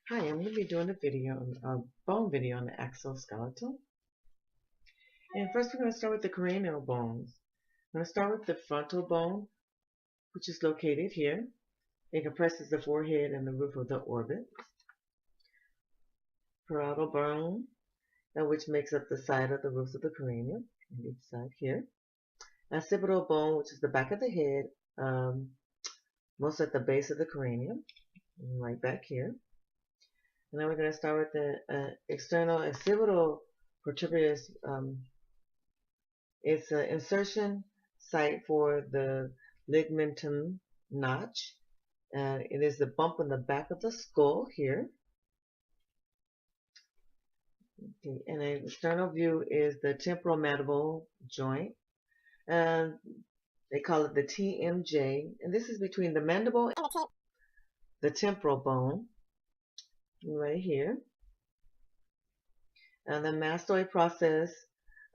Hi, I'm going to be doing a bone video on the axial skeletal. And first we're going to start with the cranial bones. I'm going to start with the frontal bone, which is located here. It compresses the forehead and the roof of the orbit. Parietal bone, which makes up the side of the roof of the cranium, on each side here. Occipital bone, which is the back of the head, most at the base of the cranium, right back here. And then we're going to start with the external occipital protuberance. It's an insertion site for the ligamentum notch. It is the bump on the back of the skull here. Okay, and an external view is the temporomandible joint. And they call it the TMJ. And this is between the mandible and the temporal bone, right here. And the mastoid process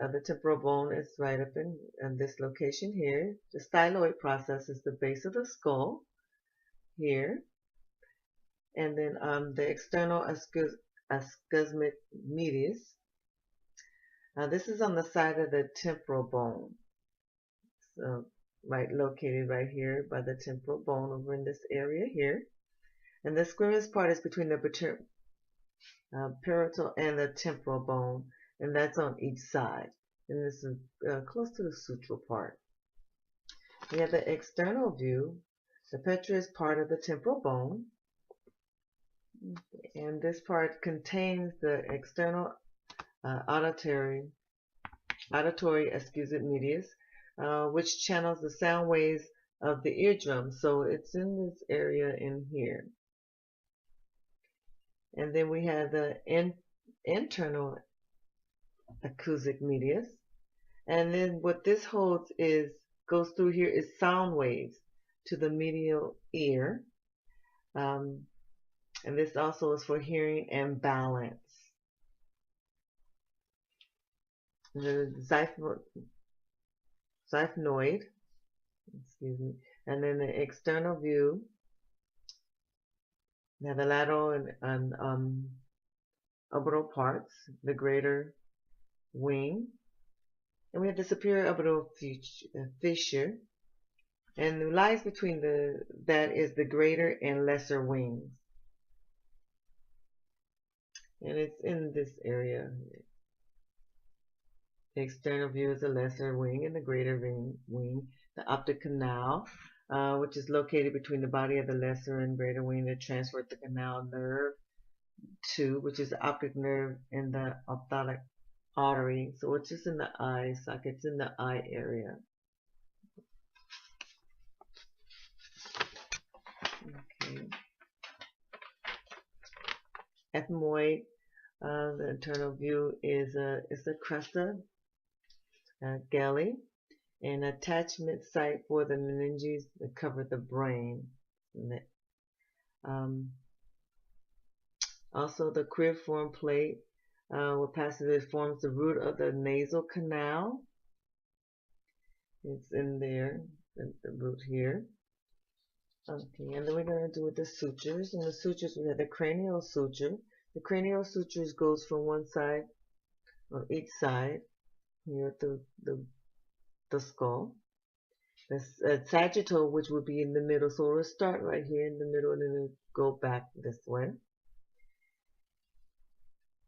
of the temporal bone is right up in this location here. The styloid process is the base of the skull here. And then the external ascusmic medius. This is on the side of the temporal bone. So located right here by the temporal bone over in this area here. And the squamous part is between the parietal and the temporal bone, and that's on each side. And this is close to the sutural part. We have the external view. The petra is part of the temporal bone. And this part contains the external auditory excusate medius, which channels the sound waves of the eardrum. So it's in this area in here. And then we have the internal acoustic medius. And then what this holds goes through here is sound waves to the medial ear. And this also is for hearing and balance. The xiphonoid, excuse me, and then the external view. Now the lateral and orbital parts, the greater wing, and we have the superior orbital fissure, and lies between that is the greater and lesser wings, and it's in this area. The external view is the lesser wing and the greater wing. The optic canal, which is located between the body of the lesser and greater wing, that transfers the canal nerve to, which is the optic nerve and the ophthalmic artery. So it's just in the eye sockets, in the eye area. Okay. Ethmoid, the internal view is the cresta galli, an attachment site for the meninges that cover the brain. Also the cribriform plate, where passively forms the root of the nasal canal. It's in there, the root here. Okay, and then we're going to do with the sutures. And the sutures, we have the cranial suture. The cranial sutures goes from one side, on each side, here to the skull. The sagittal, which would be in the middle, so we'll start right here in the middle and then we'll go back this way.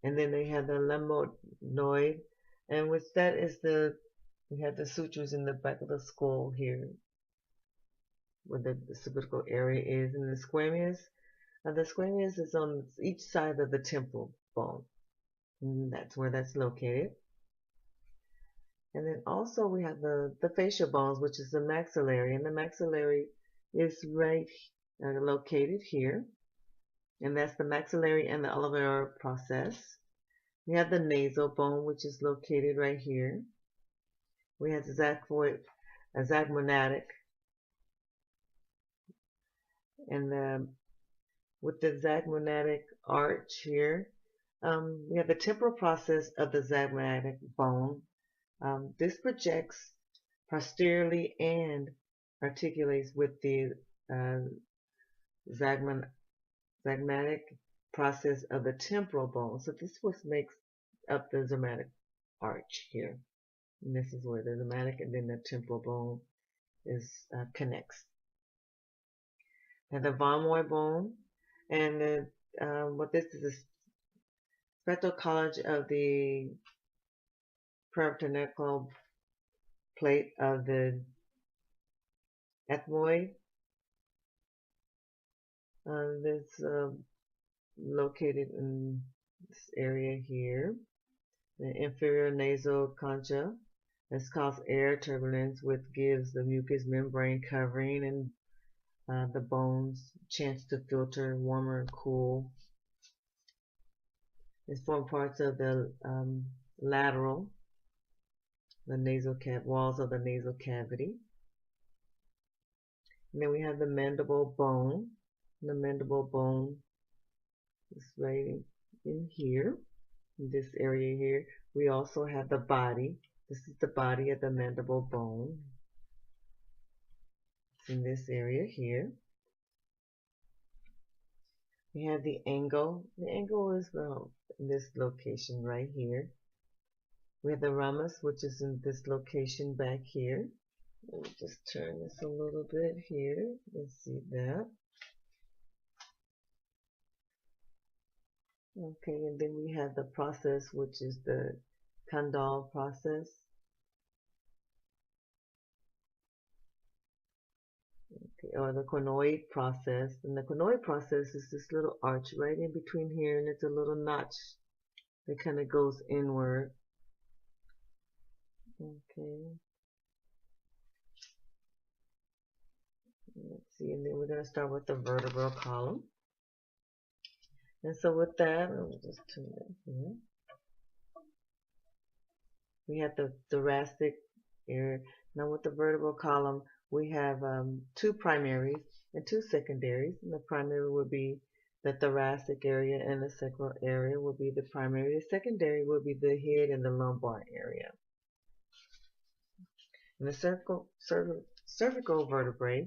And then they have the lemnoid, and which that is we have the sutures in the back of the skull here, where the occipital area is, and the squamous is on each side of the temporal bone, and that's where that's located. And then also we have the facial bones, which is the maxillary, and the maxillary is right located here, and that's the maxillary and the alveolar process. We have the nasal bone, which is located right here. We have the zygmonatic, and with the zygmonatic arch here, we have the temporal process of the zygmonatic bone. This projects posteriorly and articulates with the zygmatic process of the temporal bone. So this is what makes up the zygmatic arch here. And this is where the zygmatic and then the temporal bone is connects. And the vomoid bone, and the, what this is a spectral collage of the peritoneal plate of the ethmoid. That's located in this area here. The inferior nasal concha. This causes air turbulence, which gives the mucous membrane covering and the bones chance to filter warmer and cool. It's formed parts of the lateral, the nasal walls of the nasal cavity. And then we have the mandible bone. The mandible bone is right in here, in this area here. We also have the body. This is the body of the mandible bone. It's in this area here. We have the angle. The angle is in this location right here. We have the ramus, which is in this location back here. Let me just turn this a little bit here and see that. Okay, and then we have the process, which is the condyle process. Okay, or the conoid process. And the conoid process is this little arch right in between here, and it's a little notch that kind of goes inward. Okay. Let's see, and then we're going to start with the vertebral column. And so with that, I'll just turn that here. We have the thoracic area. Now with the vertebral column, we have two primaries and two secondaries. And the primary will be the thoracic area, and the sacral area will be the primary. The secondary will be the head and the lumbar area. And the cervical vertebrae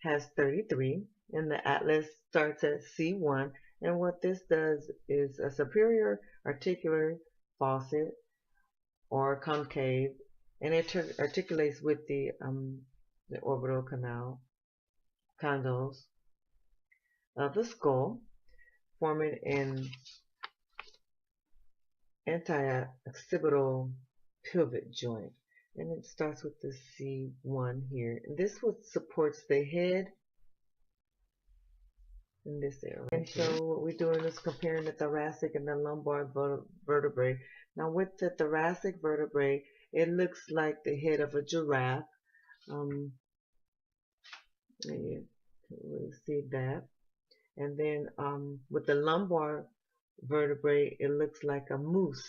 has 33, and the atlas starts at C1. And what this does is a superior articular faucet or concave, and it articulates with the orbital condyles of the skull, forming an anti-occipital pivot joint. And it starts with the C1 here. And this what supports the head in this area. And so what we're doing is comparing the thoracic and the lumbar vertebrae. Now with the thoracic vertebrae, it looks like the head of a giraffe. You can really see that. And then with the lumbar vertebrae, it looks like a moose.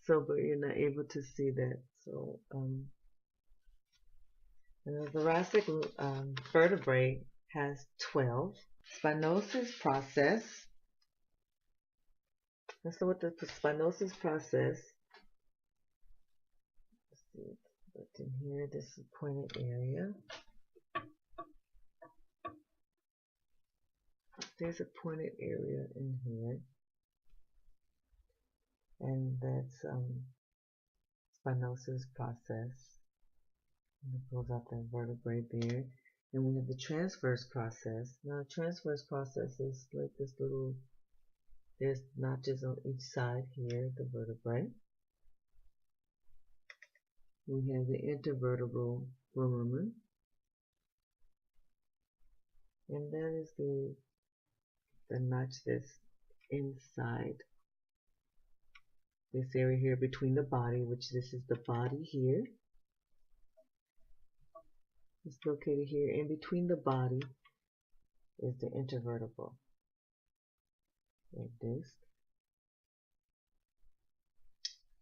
So, but you're not able to see that. So, and the thoracic vertebrae has 12. Spinosis process. And so with the spinosis process, let's see what's in here. This is a pointed area. There's a pointed area in here. And that's spinosis process. And it goes out the vertebrae there. And we have the transverse process. Now, the transverse process is like this little, there's notches on each side here, the vertebrae. We have the intervertebral foramen. And that is the notch that's inside this area here between the body, which this is the body here. It's located here. In between the body is the intervertebral disc.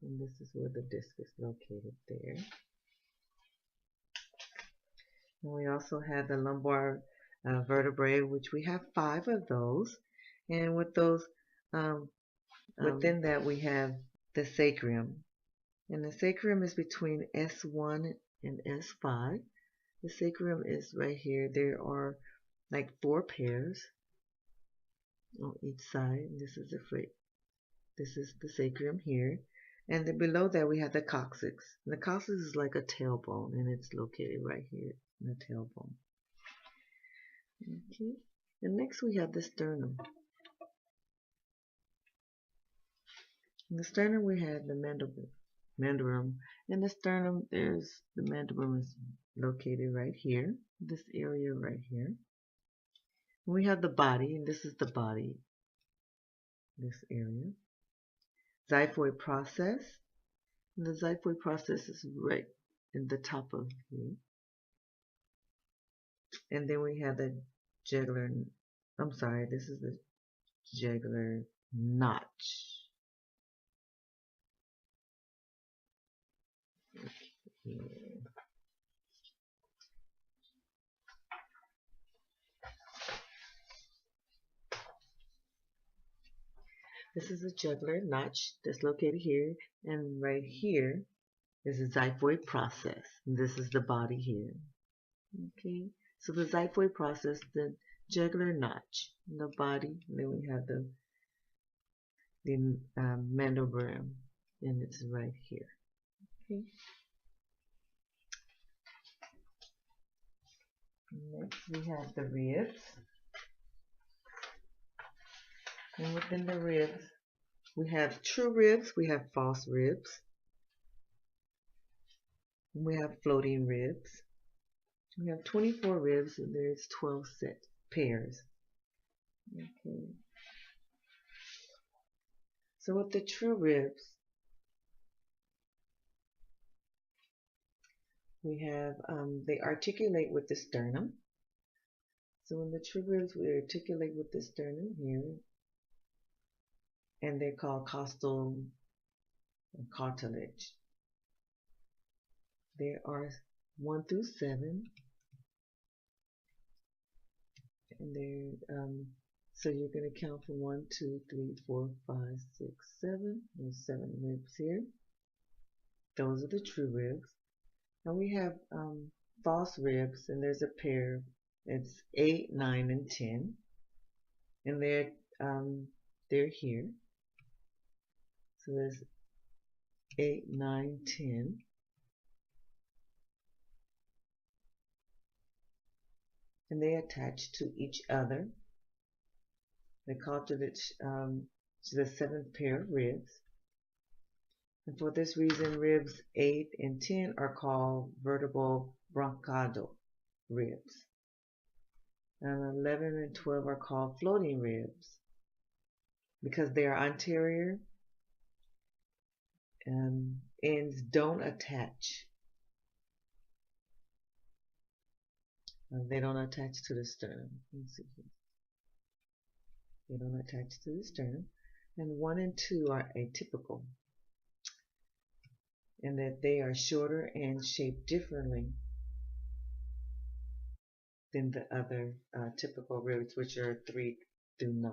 And this is where the disc is located there. And we also have the lumbar vertebrae, which we have 5 of those. And with those, within that we have the sacrum. And the sacrum is between S1 and S5. The sacrum is right here. There are like 4 pairs. on each side. This is the sacrum here. And then below that we have the coccyx. And the coccyx is like a tailbone, and it's located right here in the tailbone. Okay. And next we have the sternum. In the sternum we have the mandible. In the sternum there's the mandible is located right here, this area right here. And we have the body, and this is the body, this area. Xiphoid process. And the xiphoid process is right in the top of here. And then we have the jugular, I'm sorry, this is the jugular notch. Okay. This is a jugular notch that's located here, and right here is the xiphoid process. And this is the body here. Okay, so the xiphoid process, the jugular notch, the body, and then we have the mandible, and it's right here. Okay. Next we have the ribs, and within the ribs we have true ribs, we have false ribs, and we have floating ribs. We have 24 ribs, and there's 12 pairs. Okay. So with the true ribs, we have, they articulate with the sternum. So in the true ribs, we articulate with the sternum here, and they're called costal cartilage. There are 1 through 7, and they're, so you're going to count from 1, 2, 3, 4, 5, 6, 7. There's 7 ribs here. Those are the true ribs. And we have false ribs, and there's a pair. It's 8, 9, and 10, and they're here. So there's 8, 9, 10. And they attach to each other. They cartilage to the 7th pair of ribs. And for this reason, ribs 8 and 10 are called vertebral bronchidal ribs. And 11 and 12 are called floating ribs because they are anterior and ends don't attach. They don't attach to the sternum. Let's see here. They don't attach to the sternum. And 1 and 2 are atypical, in that they are shorter and shaped differently than the other typical ribs, which are 3 through 9.